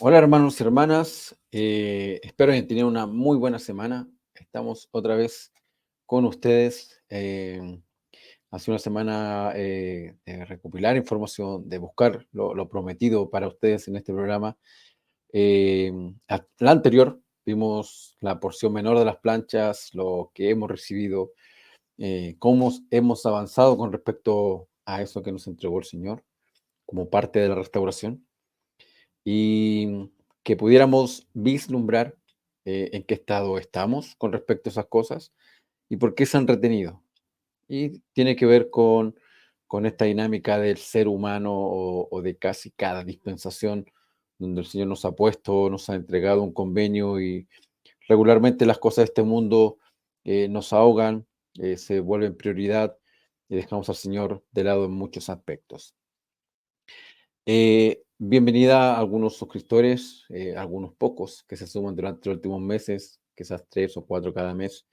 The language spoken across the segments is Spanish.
Hola hermanos y hermanas, espero que tengan una muy buena semana. Estamos otra vez con ustedes. Hace una semana de recopilar información, de buscar lo prometido para ustedes en este programa. Eh, la anterior vimos la porción menor de las planchas, lo que hemos recibido, cómo hemos avanzado con respecto a eso que nos entregó el Señor como parte de la restauración y que pudiéramos vislumbrar en qué estado estamos con respecto a esas cosas y por qué se han retenido. Y tiene que ver con esta dinámica del ser humano o de casi cada dispensación donde el Señor nos ha puesto, nos ha entregado un convenio y regularmente las cosas de este mundo nos ahogan, se vuelven prioridad y dejamos al Señor de lado en muchos aspectos. Bienvenida a algunos suscriptores, algunos pocos que se suman durante los últimos meses, quizás 3 o 4 cada mes.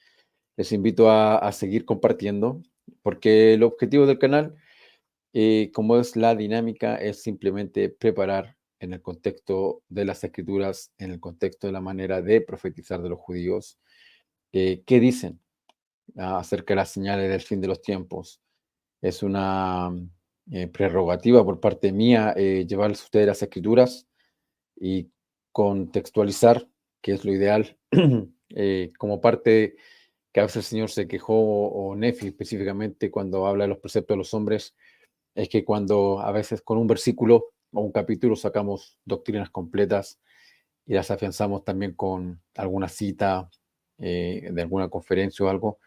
Les invito a seguir compartiendo, porque el objetivo del canal, como es la dinámica, es simplemente preparar en el contexto de las escrituras, en el contexto de la manera de profetizar de los judíos, qué dicen acerca de las señales del fin de los tiempos. Es una prerrogativa por parte mía llevarles a ustedes las escrituras y contextualizar, que es lo ideal, como parte que a veces el Señor se quejó, o Nefi específicamente, cuando habla de los preceptos de los hombres, es que cuando a veces con un versículo o un capítulo sacamos doctrinas completas y las afianzamos también con alguna cita de alguna conferencia o algo,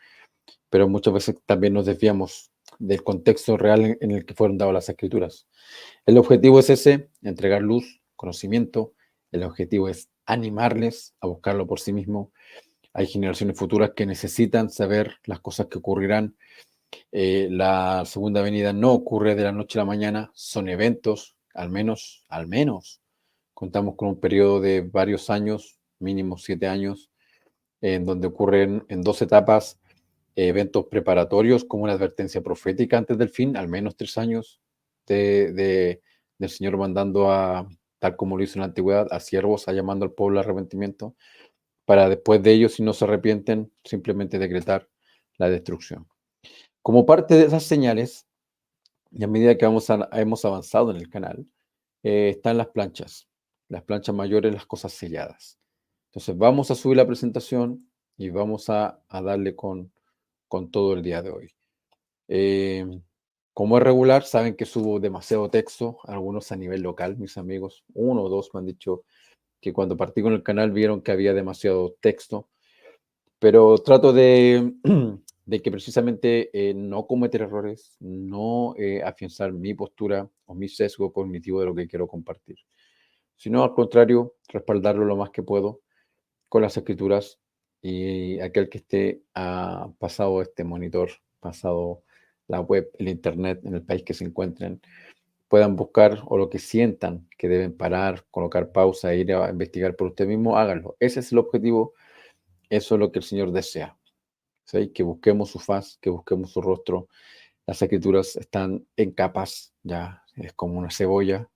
pero muchas veces también nos desviamos del contexto real en el que fueron dadas las escrituras. El objetivo es ese, entregar luz, conocimiento. El objetivo es animarles a buscarlo por sí mismo. Hay generaciones futuras que necesitan saber las cosas que ocurrirán. La segunda venida no ocurre de la noche a la mañana, son eventos, al menos, contamos con un periodo de varios años, mínimo 7 años, en donde ocurren en 2 etapas eventos preparatorios como una advertencia profética antes del fin, al menos 3 años del Señor mandando tal como lo hizo en la antigüedad, a siervos, a llamando al pueblo al arrepentimiento, para después de ellos, si no se arrepienten, simplemente decretar la destrucción. Como parte de esas señales, y a medida que hemos avanzado en el canal, están las planchas mayores, las cosas selladas. Entonces vamos a subir la presentación y vamos a darle con todo el día de hoy. Eh, como es regular, saben que subo demasiado texto, algunos a nivel local, mis amigos, 1 o 2 me han dicho que cuando partí con el canal vieron que había demasiado texto, pero trato de que precisamente no cometer errores, no afianzar mi postura o mi sesgo cognitivo de lo que quiero compartir, sino al contrario, respaldarlo lo más que puedo con las escrituras y aquel que esté pasado este monitor, pasado la web, el internet, en el país que se encuentren, puedan buscar o lo que sientan que deben parar, colocar pausa e ir a investigar por usted mismo, háganlo. Ese es el objetivo, eso es lo que el Señor desea. ¿Sí? Que busquemos su faz, que busquemos su rostro. Las escrituras están en capas, ya es como una cebolla.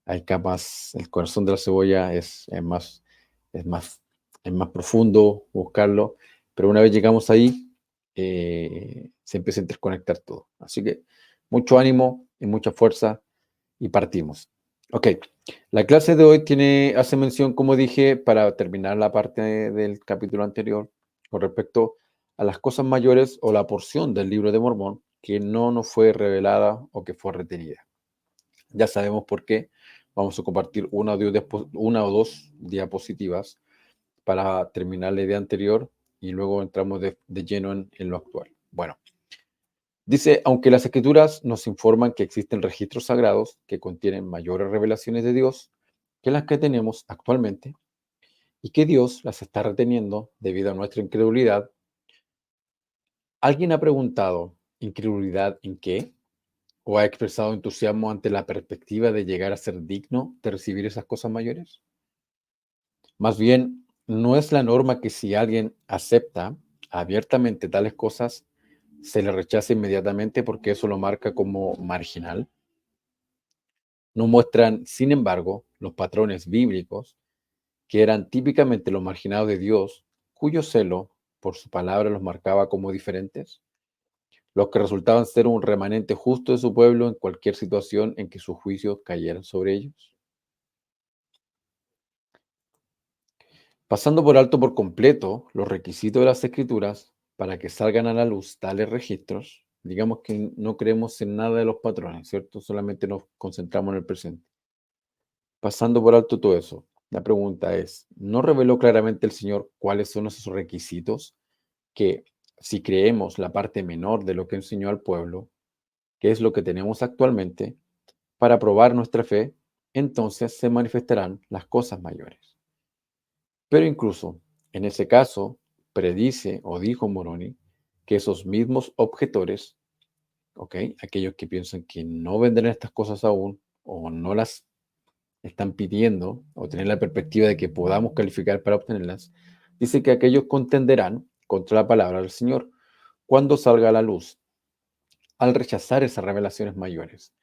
Hay capas, el corazón de la cebolla es más, es más profundo buscarlo, pero una vez llegamos ahí, se empieza a interconectar todo. Así que mucho ánimo y mucha fuerza y partimos. Ok, la clase de hoy hace mención, como dije, para terminar la parte del capítulo anterior, con respecto a las cosas mayores o la porción del libro de Mormón que no nos fue revelada o que fue retenida. Ya sabemos por qué. Vamos a compartir una o dos diapositivas para terminar la idea anterior y luego entramos de lleno en lo actual. Bueno, dice, aunque las escrituras nos informan que existen registros sagrados que contienen mayores revelaciones de Dios que las que tenemos actualmente y que Dios las está reteniendo debido a nuestra incredulidad, ¿alguien ha preguntado incredulidad en qué? ¿O ha expresado entusiasmo ante la perspectiva de llegar a ser digno de recibir esas cosas mayores? Más bien, no es la norma que si alguien acepta abiertamente tales cosas, se le rechaza inmediatamente porque eso lo marca como marginal. No muestran, sin embargo, los patrones bíblicos que eran típicamente los marginados de Dios, cuyo celo por su palabra los marcaba como diferentes, los que resultaban ser un remanente justo de su pueblo en cualquier situación en que sus juicios cayeran sobre ellos. Pasando por alto por completo los requisitos de las escrituras para que salgan a la luz tales registros, digamos que no creemos en nada de los patrones, ¿cierto? Solamente nos concentramos en el presente. Pasando por alto todo eso, la pregunta es, ¿no reveló claramente el Señor cuáles son esos requisitos que, si creemos la parte menor de lo que enseñó al pueblo, que es lo que tenemos actualmente, para probar nuestra fe, entonces se manifestarán las cosas mayores? Pero incluso en ese caso, predice o dijo Moroni que esos mismos objetores, ¿ok? Aquellos que piensan que no vendrán estas cosas aún o no las están pidiendo o tener la perspectiva de que podamos calificar para obtenerlas, dice que aquellos contenderán contra la palabra del Señor cuando salga a la luz. Al rechazar esas revelaciones mayores,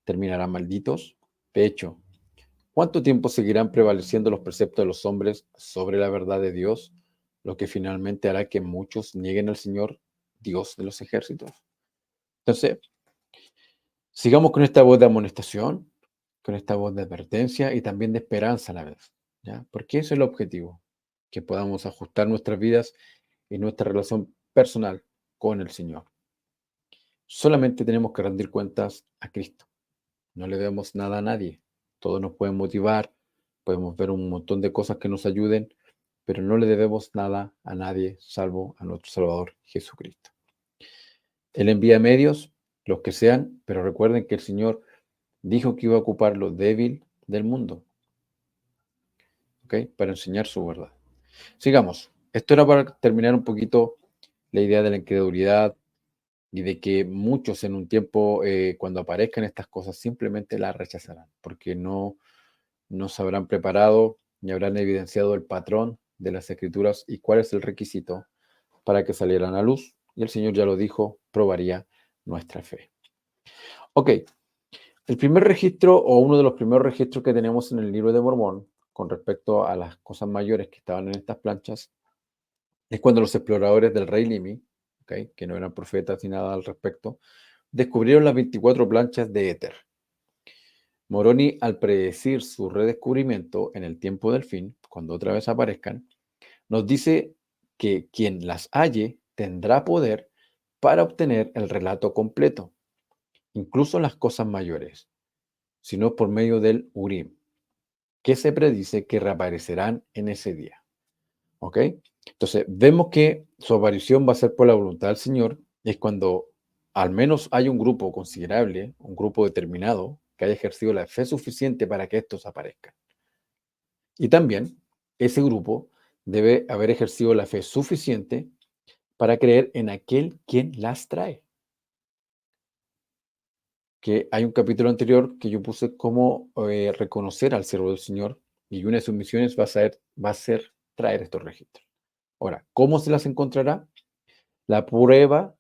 terminarán malditos. De hecho, ¿cuánto tiempo seguirán prevaleciendo los preceptos de los hombres sobre la verdad de Dios? Lo que finalmente hará que muchos nieguen al Señor, Dios de los ejércitos. Entonces, sigamos con esta voz de amonestación, con esta voz de advertencia y también de esperanza a la vez, ¿ya? Porque ese es el objetivo, que podamos ajustar nuestras vidas y nuestra relación personal con el Señor. Solamente tenemos que rendir cuentas a Cristo. No le debemos nada a nadie. Todo nos puede motivar, podemos ver un montón de cosas que nos ayuden, pero no le debemos nada a nadie salvo a nuestro Salvador Jesucristo. Él envía medios, los que sean, pero recuerden que el Señor dijo que iba a ocupar lo débil del mundo, ¿ok? Para enseñar su verdad. Sigamos. Esto era para terminar un poquito la idea de la incredulidad y de que muchos en un tiempo, cuando aparezcan estas cosas, simplemente las rechazarán, porque no se habrán preparado ni habrán evidenciado el patrón de las escrituras y cuál es el requisito para que salieran a luz. Y el Señor ya lo dijo, probaría nuestra fe. Ok, el primer registro o uno de los primeros registros que tenemos en el libro de Mormón con respecto a las cosas mayores que estaban en estas planchas es cuando los exploradores del rey Limi, okay, que no eran profetas ni nada al respecto, descubrieron las 24 planchas de éter. Moroni, al predecir su redescubrimiento en el tiempo del fin, cuando otra vez aparezcan, nos dice que quien las halle tendrá poder para obtener el relato completo, incluso las cosas mayores, sino por medio del Urim, que se predice que reaparecerán en ese día. ¿Ok? Entonces, vemos que su aparición va a ser por la voluntad del Señor, es cuando al menos hay un grupo considerable, un grupo determinado, que haya ejercido la fe suficiente para que estos aparezcan. Y también ese grupo debe haber ejercido la fe suficiente para creer en aquel quien las trae. Que hay un capítulo anterior que yo puse cómo reconocer al siervo del Señor y una de sus misiones va a ser traer estos registros. Ahora, ¿cómo se las encontrará? La prueba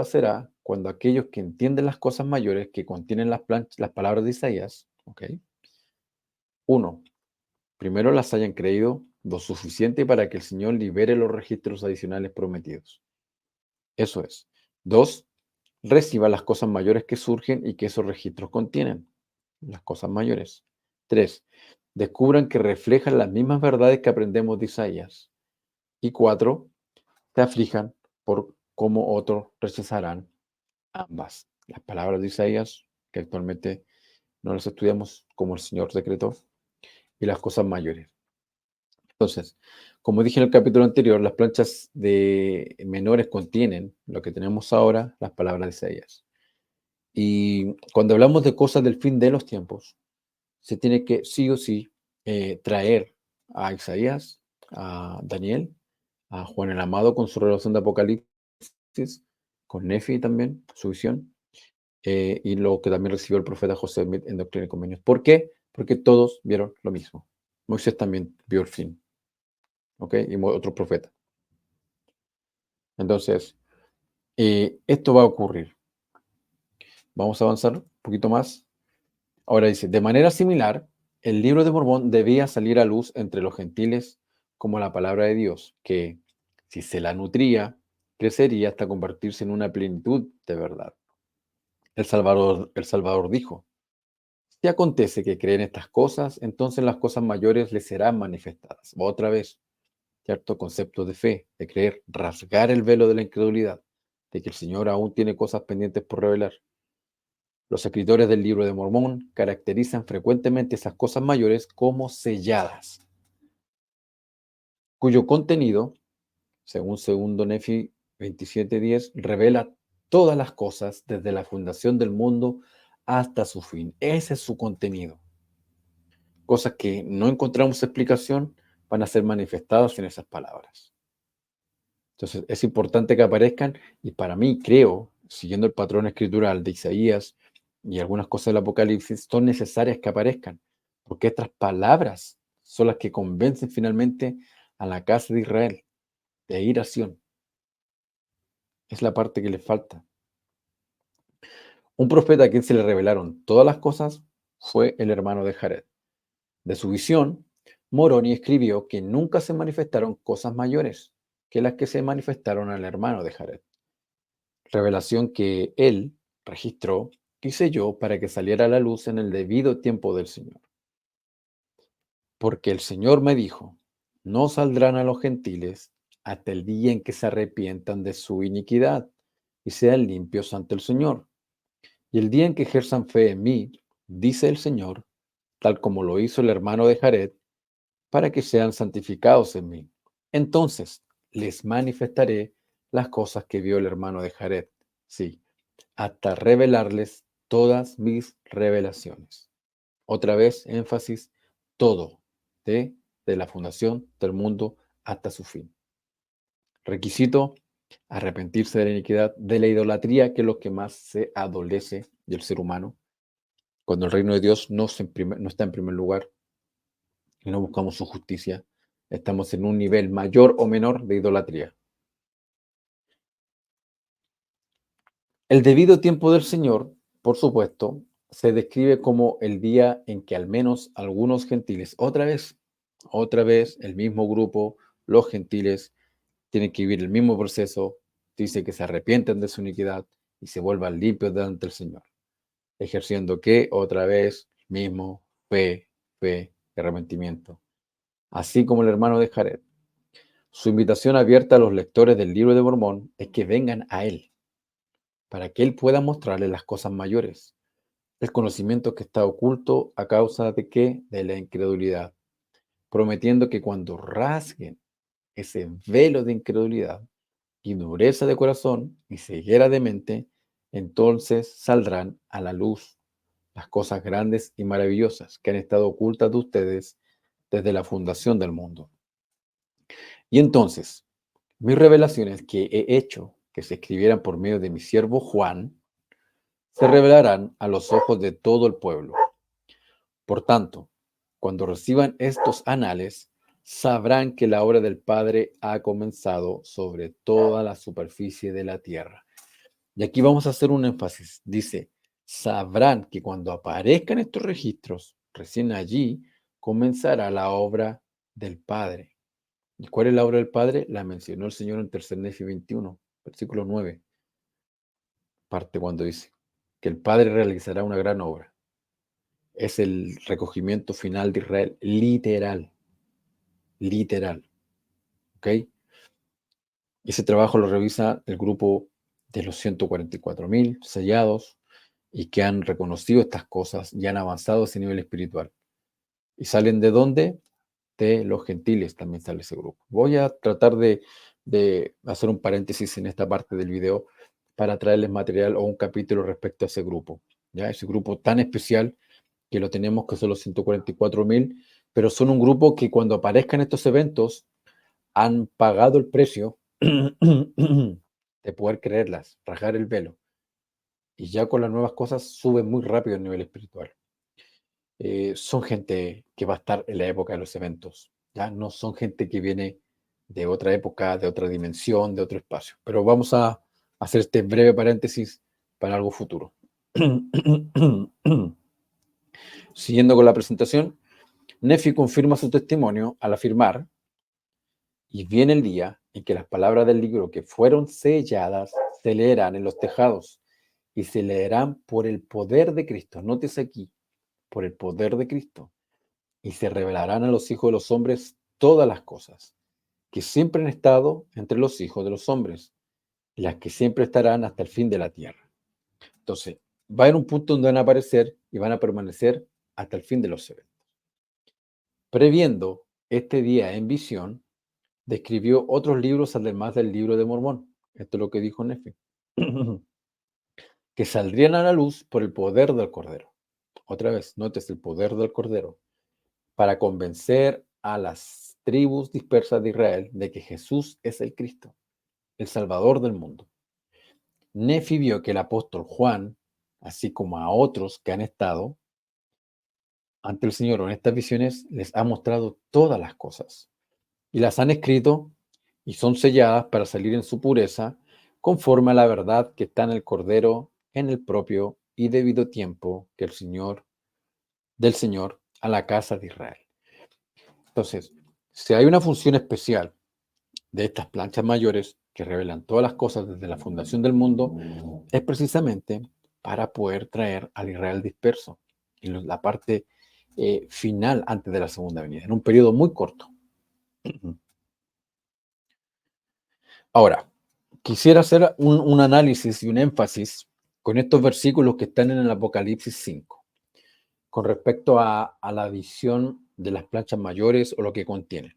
será cuando aquellos que entienden las cosas mayores que contienen las palabras de Isaías, ¿ok? Uno, primero las hayan creído lo suficiente para que el Señor libere los registros adicionales prometidos. Eso es. Dos, reciba las cosas mayores que surgen y que esos registros contienen. Las cosas mayores. Tres, descubran que reflejan las mismas verdades que aprendemos de Isaías. Y cuatro, se aflijan por cómo otros rechazarán ambas. Las palabras de Isaías, que actualmente no las estudiamos como el Señor decretó, y las cosas mayores. Entonces, como dije en el capítulo anterior, las planchas de menores contienen lo que tenemos ahora, las palabras de Isaías. Y cuando hablamos de cosas del fin de los tiempos, se tiene que sí o sí traer a Isaías, a Daniel, a Juan el Amado con su revelación de Apocalipsis, con Nefi también, su visión, y lo que también recibió el profeta José Smith en Doctrina y Convenios. ¿Por qué? Porque todos vieron lo mismo. Moisés también vio el fin, ¿ok? Y otros profetas. Entonces, esto va a ocurrir. Vamos a avanzar un poquito más. Ahora dice, de manera similar, el libro de Mormón debía salir a luz entre los gentiles como la palabra de Dios, que si se la nutría, crecería hasta convertirse en una plenitud de verdad. El Salvador dijo, si acontece que creen estas cosas, entonces las cosas mayores les serán manifestadas. Otra vez, ¿cierto? Concepto de fe, de creer, rasgar el velo de la incredulidad, de que el Señor aún tiene cosas pendientes por revelar. Los escritores del libro de Mormón caracterizan frecuentemente esas cosas mayores como selladas, cuyo contenido, según segundo Nefi 27:10, revela todas las cosas desde la fundación del mundo hasta su fin. Ese es su contenido. Cosas que no encontramos explicación van a ser manifestadas en esas palabras. Entonces, es importante que aparezcan y para mí, creo, siguiendo el patrón escritural de Isaías y algunas cosas del Apocalipsis, son necesarias que aparezcan, porque estas palabras son las que convencen finalmente a la casa de Israel de ir a Sión. Es la parte que les falta. Un profeta a quien se le revelaron todas las cosas fue el hermano de Jared. De su visión, Moroni escribió que nunca se manifestaron cosas mayores que las que se manifestaron al hermano de Jared. Revelación que él registró y selló para que saliera a la luz en el debido tiempo del Señor. Porque el Señor me dijo, no saldrán a los gentiles hasta el día en que se arrepientan de su iniquidad y sean limpios ante el Señor. Y el día en que ejerzan fe en mí, dice el Señor, tal como lo hizo el hermano de Jared, para que sean santificados en mí. Entonces les manifestaré las cosas que vio el hermano de Jared. Sí, hasta revelarles todas mis revelaciones. Otra vez, énfasis, todo, de la fundación del mundo hasta su fin. Requisito, arrepentirse de la iniquidad, de la idolatría, que es lo que más se adolece del ser humano, cuando el reino de Dios no está en primer lugar y no buscamos su justicia, estamos en un nivel mayor o menor de idolatría. El debido tiempo del Señor, por supuesto, se describe como el día en que al menos algunos gentiles, otra vez, el mismo grupo, los gentiles, tienen que vivir el mismo proceso, dice que se arrepienten de su iniquidad y se vuelvan limpios delante del Señor, ejerciendo que otra vez, mismo, fe y arrepentimiento. Así como el hermano de Jared. Su invitación abierta a los lectores del libro de Mormón es que vengan a él, para que él pueda mostrarles las cosas mayores, el conocimiento que está oculto a causa de qué? De la incredulidad, prometiendo que cuando rasguen ese velo de incredulidad y dureza de corazón y ceguera de mente, entonces saldrán a la luz las cosas grandes y maravillosas que han estado ocultas de ustedes desde la fundación del mundo. Y entonces, mis revelaciones que he hecho que se escribieran por medio de mi siervo Juan, se revelarán a los ojos de todo el pueblo. Por tanto, cuando reciban estos anales, sabrán que la obra del Padre ha comenzado sobre toda la superficie de la tierra. Y aquí vamos a hacer un énfasis. Dice, sabrán que cuando aparezcan estos registros, recién allí comenzará la obra del Padre. ¿Y cuál es la obra del Padre? La mencionó el Señor en 3 Nefi 21, versículo 9. Parte cuando dice que el Padre realizará una gran obra. Es el recogimiento final de Israel, literal, literal, ¿ok? Ese trabajo lo revisa el grupo de los 144.000 sellados y que han reconocido estas cosas y han avanzado a ese nivel espiritual. ¿Y salen de dónde? De los gentiles también sale ese grupo. Voy a tratar de hacer un paréntesis en esta parte del video para traerles material o un capítulo respecto a ese grupo, ¿ya? Ese grupo tan especial que lo tenemos, que son los 144.000, pero son un grupo que cuando aparezcan estos eventos han pagado el precio de poder creerlas, rasgar el velo, y ya con las nuevas cosas suben muy rápido el nivel espiritual. Son gente que va a estar en la época de los eventos, ya no son gente que viene de otra época, de otra dimensión, de otro espacio. Pero vamos a hacer este breve paréntesis para algo futuro. Siguiendo con la presentación, Nefi confirma su testimonio al afirmar: y viene el día en que las palabras del libro que fueron selladas se leerán en los tejados y se leerán por el poder de Cristo. Nótese aquí, por el poder de Cristo. Y se revelarán a los hijos de los hombres todas las cosas que siempre han estado entre los hijos de los hombres y las que siempre estarán hasta el fin de la tierra. Entonces, va a haber un punto donde van a aparecer y van a permanecer hasta el fin de los eventos. Previendo este día en visión, describió otros libros además del libro de Mormón. Esto es lo que dijo Nefi. Que saldrían a la luz por el poder del Cordero. Otra vez, notes el poder del Cordero, para convencer a las tribus dispersas de Israel de que Jesús es el Cristo, el Salvador del mundo. Nefi vio que el apóstol Juan, así como a otros que han estado ante el Señor en estas visiones, les ha mostrado todas las cosas y las han escrito y son selladas para salir en su pureza, conforme a la verdad que está en el Cordero en el propio y debido tiempo que el Señor, del Señor, a la casa de Israel. Entonces, si hay una función especial de estas planchas mayores que revelan todas las cosas desde la fundación del mundo, es precisamente para poder traer al Israel disperso en la parte final antes de la segunda venida, en un periodo muy corto. Ahora, quisiera hacer un análisis y un énfasis con estos versículos que están en el Apocalipsis 5, con respecto a la visión de las planchas mayores o lo que contienen.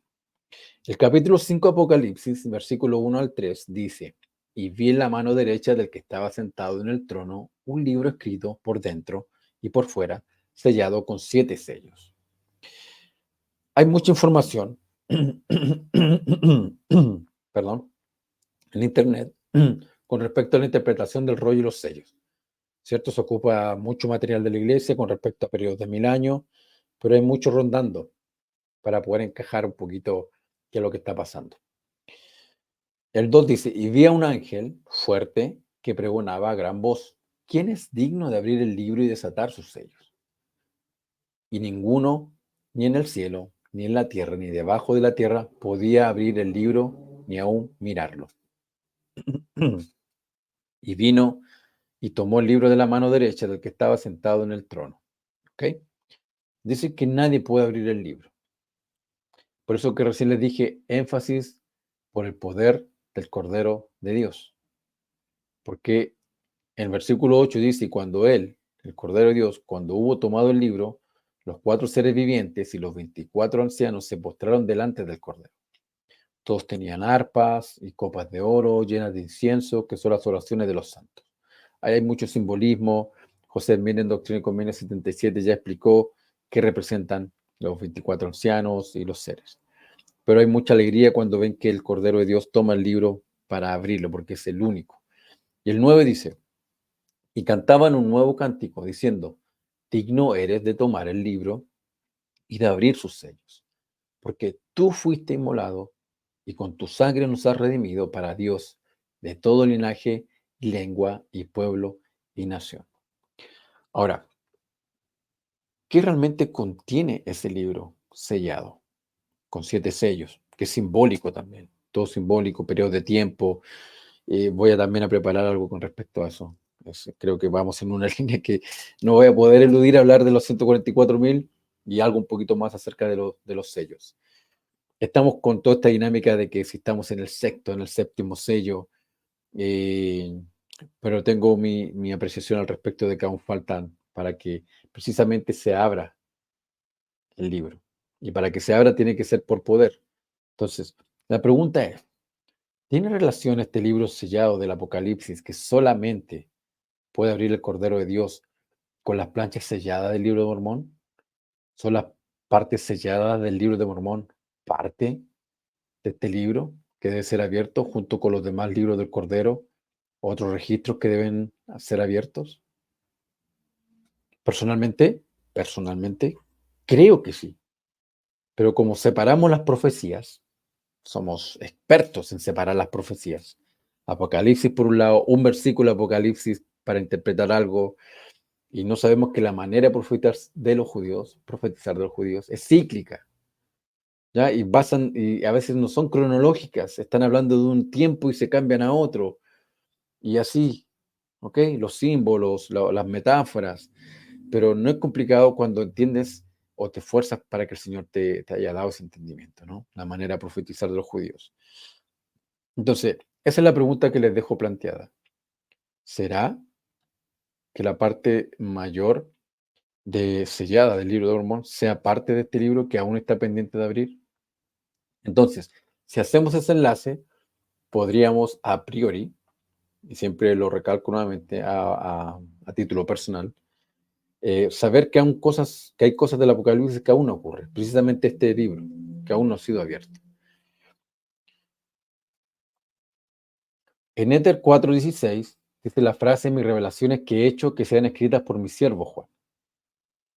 El capítulo 5 Apocalipsis, versículo 1 al 3, dice: y vi en la mano derecha del que estaba sentado en el trono un libro escrito por dentro y por fuera, sellado con 7 sellos. Hay mucha información, perdón, en Internet con respecto a la interpretación del rollo y los sellos. ¿Cierto? Se ocupa mucho material de la iglesia con respecto a periodos de 1000 años, pero hay mucho rondando para poder encajar un poquito qué es lo que está pasando. El 2 dice: y vi a un ángel fuerte que pregonaba a gran voz: ¿quién es digno de abrir el libro y desatar sus sellos? Y ninguno, ni en el cielo, ni en la tierra, ni debajo de la tierra, podía abrir el libro ni aún mirarlo. Y vino y tomó el libro de la mano derecha del que estaba sentado en el trono. ¿Ok? Dice que nadie puede abrir el libro. Por eso que recién les dije énfasis por el poder del Cordero de Dios. Porque el versículo 8 dice: y cuando él, el Cordero de Dios, cuando hubo tomado el libro, los 4 seres vivientes y los 24 ancianos se postraron delante del Cordero. Todos tenían arpas y copas de oro llenas de incienso, que son las oraciones de los santos. Ahí hay mucho simbolismo. José Mir en Doctrina y Convenio 77 ya explicó qué representan los 24 ancianos y los seres. Pero hay mucha alegría cuando ven que el Cordero de Dios toma el libro para abrirlo, porque es el único. Y el 9 dice: y cantaban un nuevo cántico, diciendo: digno eres de tomar el libro y de abrir sus sellos, porque tú fuiste inmolado y con tu sangre nos has redimido para Dios de todo linaje, lengua y pueblo y nación. Ahora, ¿qué realmente contiene ese libro sellado con 7 sellos? Que es simbólico también, todo simbólico, periodo de tiempo. Voy a también a preparar algo con respecto a eso. Creo que vamos en una línea que no voy a poder eludir hablar de los 144.000 y algo un poquito más acerca de los sellos. Estamos con toda esta dinámica de que si estamos en el sexto, en el séptimo sello, eh, pero tengo mi apreciación al respecto de que aún faltan para que precisamente se abra el libro. Y para que se abra tiene que ser por poder. Entonces, la pregunta es: ¿tiene relación este libro sellado del Apocalipsis que solamente puede abrir el Cordero de Dios con las planchas selladas del libro de Mormón? ¿Son las partes selladas del libro de Mormón parte de este libro que debe ser abierto junto con los demás libros del Cordero, otros registros que deben ser abiertos? Personalmente, creo que sí. Pero como separamos las profecías, somos expertos en separar las profecías. Apocalipsis por un lado, un versículo de Apocalipsis para interpretar algo, Y no sabemos que la manera de profetizar de los judíos es cíclica, ¿ya? Y a veces no son cronológicas, están hablando de un tiempo y se cambian a otro, y así, ¿ok? Los símbolos, las metáforas, pero no es complicado cuando entiendes o te esfuerzas para que el Señor te haya dado ese entendimiento, ¿no? La manera de profetizar de los judíos. Entonces, esa es la pregunta que les dejo planteada. ¿Será que la parte mayor de sellada del libro de Mormón sea parte de este libro que aún está pendiente de abrir? Entonces, si hacemos ese enlace, podríamos a priori, y siempre lo recalco nuevamente a título personal, saber que hay cosas del Apocalipsis que aún no ocurren, precisamente este libro, que aún no ha sido abierto. En Éter 4:16 dice la frase: mis revelaciones que he hecho que sean escritas por mi siervo Juan.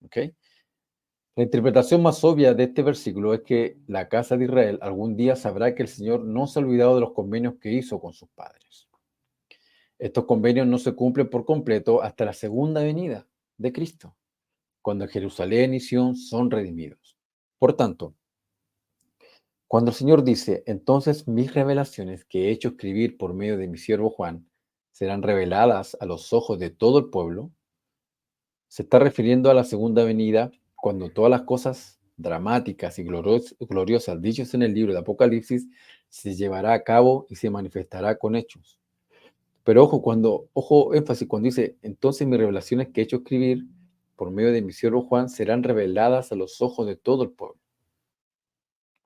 ¿Ok? La interpretación más obvia de este versículo es que la casa de Israel algún día sabrá que el Señor no se ha olvidado de los convenios que hizo con sus padres. Estos convenios no se cumplen por completo hasta la segunda venida de Cristo, cuando Jerusalén y Sión son redimidos. Por tanto, cuando el Señor dice: entonces mis revelaciones que he hecho escribir por medio de mi siervo Juan serán reveladas a los ojos de todo el pueblo, se está refiriendo a la segunda venida, cuando todas las cosas dramáticas y gloriosas dichas en el libro de Apocalipsis se llevará a cabo y se manifestará con hechos. Pero ojo, énfasis, cuando dice: entonces mis revelaciones que he hecho escribir por medio de mi siervo Juan serán reveladas a los ojos de todo el pueblo.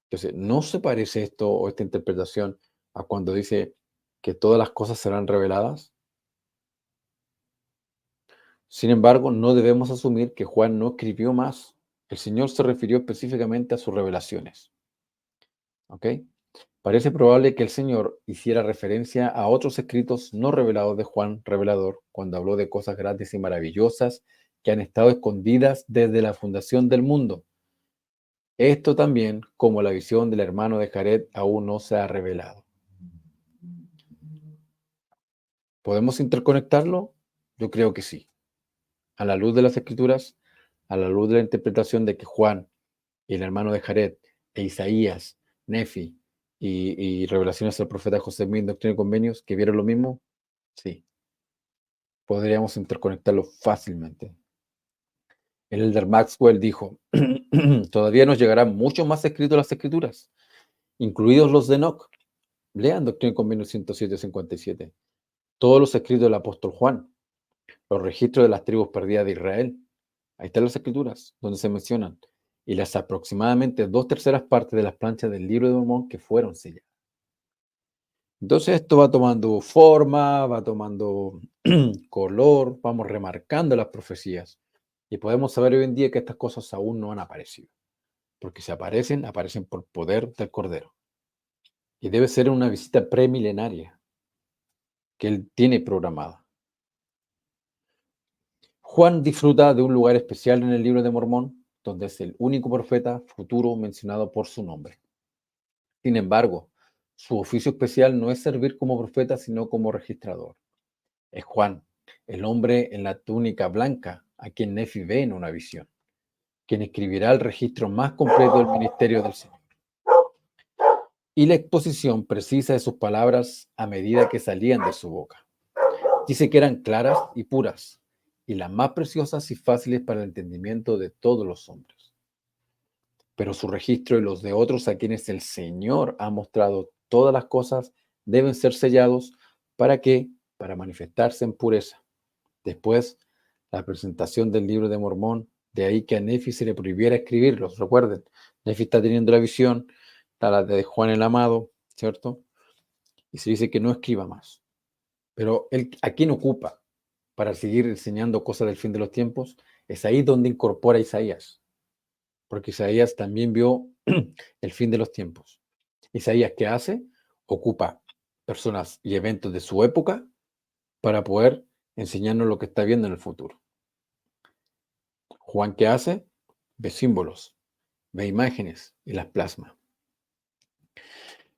Entonces, ¿no se parece esto o esta interpretación a cuando dice que todas las cosas serán reveladas? Sin embargo, no debemos asumir que Juan no escribió más. El Señor se refirió específicamente a sus revelaciones. ¿Ok? Parece probable que el Señor hiciera referencia a otros escritos no revelados de Juan revelador cuando habló de cosas grandes y maravillosas que han estado escondidas desde la fundación del mundo. Esto también, como la visión del hermano de Jared, aún no se ha revelado. ¿Podemos interconectarlo? Yo creo que sí. A la luz de las Escrituras, a la luz de la interpretación de que Juan y el hermano de Jared, e Isaías, Nefi y revelaciones del profeta José Smith, Doctrina y Convenios, que vieron lo mismo, sí, podríamos interconectarlo fácilmente. El elder Maxwell dijo: todavía nos llegarán mucho más escritos las Escrituras, incluidos los de Enoch. Lean Doctrina y Convenios 107-57. Todos los escritos del apóstol Juan, los registros de las tribus perdidas de Israel. Ahí están las Escrituras, donde se mencionan. Y las aproximadamente 2/3 partes de las planchas del libro de Mormón que fueron selladas. Entonces esto va tomando forma, va tomando color, vamos remarcando las profecías. Y podemos saber hoy en día que estas cosas aún no han aparecido. Porque si aparecen, aparecen por poder del Cordero. Y debe ser una visita premilenaria que él tiene programada. Juan disfruta de un lugar especial en el libro de Mormón, donde es el único profeta futuro mencionado por su nombre. Sin embargo, su oficio especial no es servir como profeta, sino como registrador. Es Juan, el hombre en la túnica blanca, a quien Nefi ve en una visión, quien escribirá el registro más completo del ministerio del Señor. Y la exposición precisa de sus palabras a medida que salían de su boca. Dice que eran claras y puras, y las más preciosas y fáciles para el entendimiento de todos los hombres. Pero su registro y los de otros a quienes el Señor ha mostrado todas las cosas deben ser sellados. ¿Para qué? Para manifestarse en pureza. Después, la presentación del libro de Mormón, de ahí que a Nefi se le prohibiera escribirlos. Recuerden, Nefi está teniendo la visión, está la de Juan el Amado, ¿cierto? Y se dice que no escriba más. Pero él, ¿a quién ocupa para seguir enseñando cosas del fin de los tiempos? Es ahí donde incorpora a Isaías, porque Isaías también vio el fin de los tiempos. Isaías, ¿qué hace? Ocupa personas y eventos de su época para poder enseñarnos lo que está viendo en el futuro. Juan, ¿qué hace? Ve símbolos, ve imágenes y las plasma.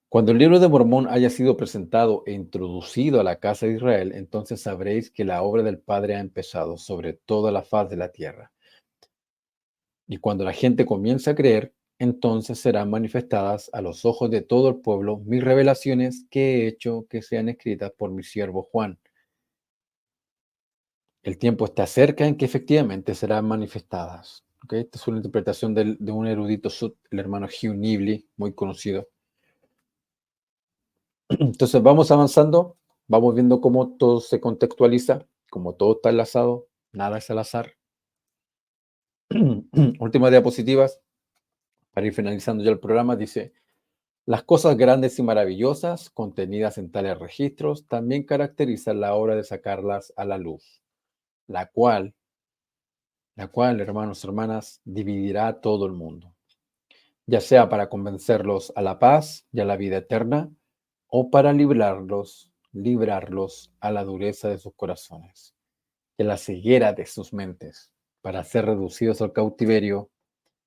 Cuando el libro de Mormón haya sido presentado e introducido a la casa de Israel, entonces sabréis que la obra del Padre ha empezado sobre toda la faz de la tierra. Y cuando la gente comience a creer, entonces serán manifestadas a los ojos de todo el pueblo mis revelaciones que he hecho que sean escritas por mi siervo Juan. El tiempo está cerca en que efectivamente serán manifestadas. ¿Ok? Esta es una interpretación de un erudito sud, el hermano Hugh Nibley, muy conocido. Entonces vamos avanzando, vamos viendo cómo todo se contextualiza, cómo todo está enlazado, nada es al azar. Últimas diapositivas, para ir finalizando ya el programa, dice, las cosas grandes y maravillosas contenidas en tales registros también caracterizan la hora de sacarlas a la luz, la cual, hermanos, hermanas, dividirá a todo el mundo, ya sea para convencerlos a la paz y a la vida eterna, o para librarlos a la dureza de sus corazones y a la ceguera de sus mentes, para ser reducidos al cautiverio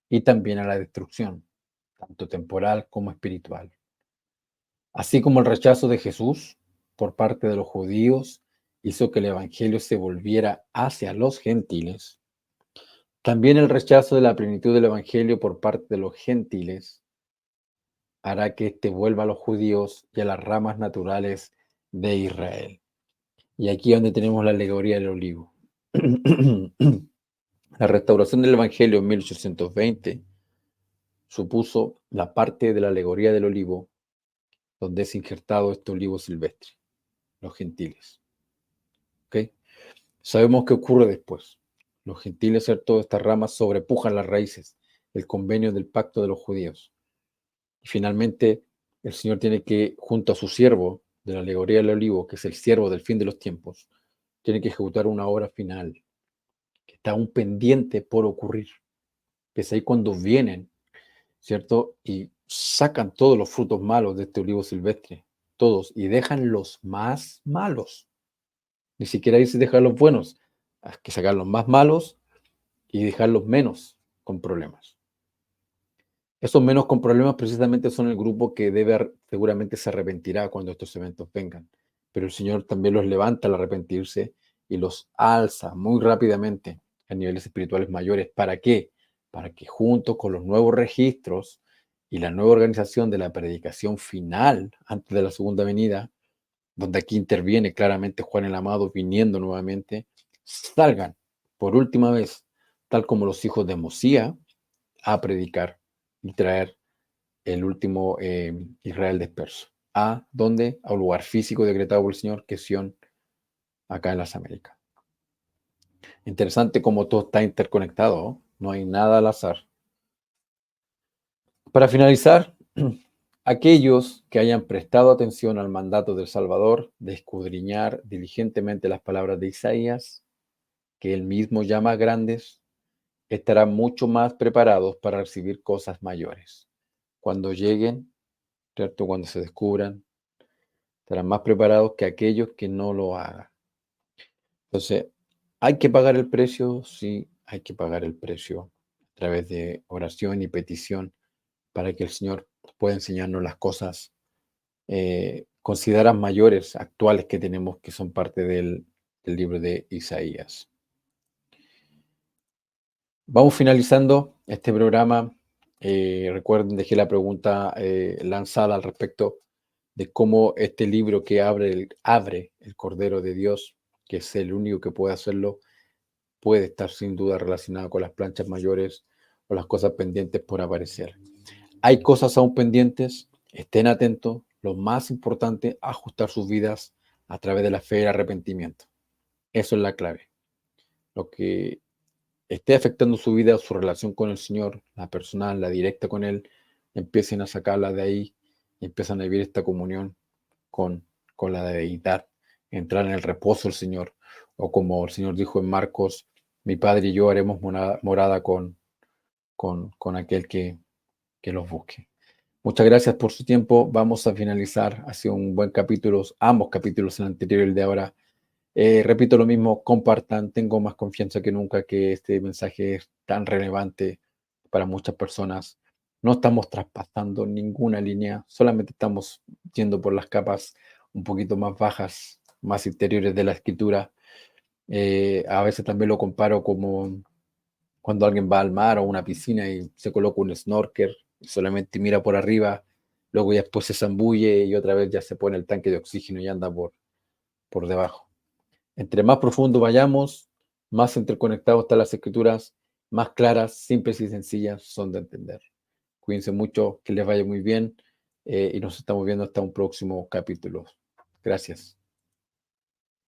y también a la destrucción, tanto temporal como espiritual. Así como el rechazo de Jesús por parte de los judíos hizo que el Evangelio se volviera hacia los gentiles, también el rechazo de la plenitud del Evangelio por parte de los gentiles hará que éste vuelva a los judíos y a las ramas naturales de Israel. Y aquí es donde tenemos la alegoría del olivo. La restauración del Evangelio en 1820 supuso la parte de la alegoría del olivo donde es injertado este olivo silvestre, los gentiles. ¿Okay? Sabemos qué ocurre después. Los gentiles, ¿cierto? Estas ramas sobrepujan las raíces, el convenio del pacto de los judíos. Y finalmente, el Señor tiene que, junto a su siervo de la alegoría del olivo, que es el siervo del fin de los tiempos, tiene que ejecutar una obra final, que está aún pendiente por ocurrir. Que es ahí cuando vienen, ¿cierto? Y sacan todos los frutos malos de este olivo silvestre, todos, y dejan los más malos. Ni siquiera dice dejar los buenos, hay que sacar los más malos y dejar los menos con problemas. Esos menos con problemas precisamente son el grupo que seguramente se arrepentirá cuando estos eventos vengan. Pero el Señor también los levanta al arrepentirse y los alza muy rápidamente a niveles espirituales mayores. ¿Para qué? Para que junto con los nuevos registros y la nueva organización de la predicación final antes de la segunda venida, donde aquí interviene claramente Juan el Amado viniendo nuevamente, salgan por última vez, tal como los hijos de Mosía, a predicar y traer el último Israel disperso. ¿A dónde? A un lugar físico decretado por el Señor, que es Sion, acá en las Américas. Interesante cómo todo está interconectado, ¿no? No hay nada al azar. Para finalizar, aquellos que hayan prestado atención al mandato del Salvador de escudriñar diligentemente las palabras de Isaías, que él mismo llama grandes, estarán mucho más preparados para recibir cosas mayores. Cuando lleguen, ¿cierto? Cuando se descubran, estarán más preparados que aquellos que no lo hagan. Entonces, ¿hay que pagar el precio? Sí, hay que pagar el precio a través de oración y petición para que el Señor pueda enseñarnos las cosas consideradas mayores, actuales que tenemos, que son parte del libro de Isaías. Vamos finalizando este programa. Recuerden, dejé la pregunta lanzada al respecto de cómo este libro que abre el Cordero de Dios, que es el único que puede hacerlo, puede estar sin duda relacionado con las planchas mayores o las cosas pendientes por aparecer. Hay cosas aún pendientes, estén atentos. Lo más importante, ajustar sus vidas a través de la fe y el arrepentimiento. Eso es la clave. Lo que esté afectando su vida, su relación con el Señor, la personal, la directa con Él, empiecen a sacarla de ahí y empiezan a vivir esta comunión con, con la deidad, entrar en el reposo del Señor, o como el Señor dijo en Marcos, mi Padre y yo haremos morada con aquel que los busque. Muchas gracias por su tiempo. Vamos a finalizar. Ha sido un buen capítulo, ambos capítulos, el anterior y el de ahora. Repito lo mismo, compartan. Tengo más confianza que nunca que este mensaje es tan relevante para muchas personas. No estamos traspasando ninguna línea, solamente estamos yendo por las capas un poquito más bajas, más interiores de la escritura. A veces también lo comparo como cuando alguien va al mar o a una piscina y se coloca un snorkel y solamente mira por arriba, luego ya después se zambulle y otra vez ya se pone el tanque de oxígeno y anda por debajo. Entre más profundo vayamos, más interconectados están las escrituras, más claras, simples y sencillas son de entender. Cuídense mucho, que les vaya muy bien y nos estamos viendo hasta un próximo capítulo. Gracias.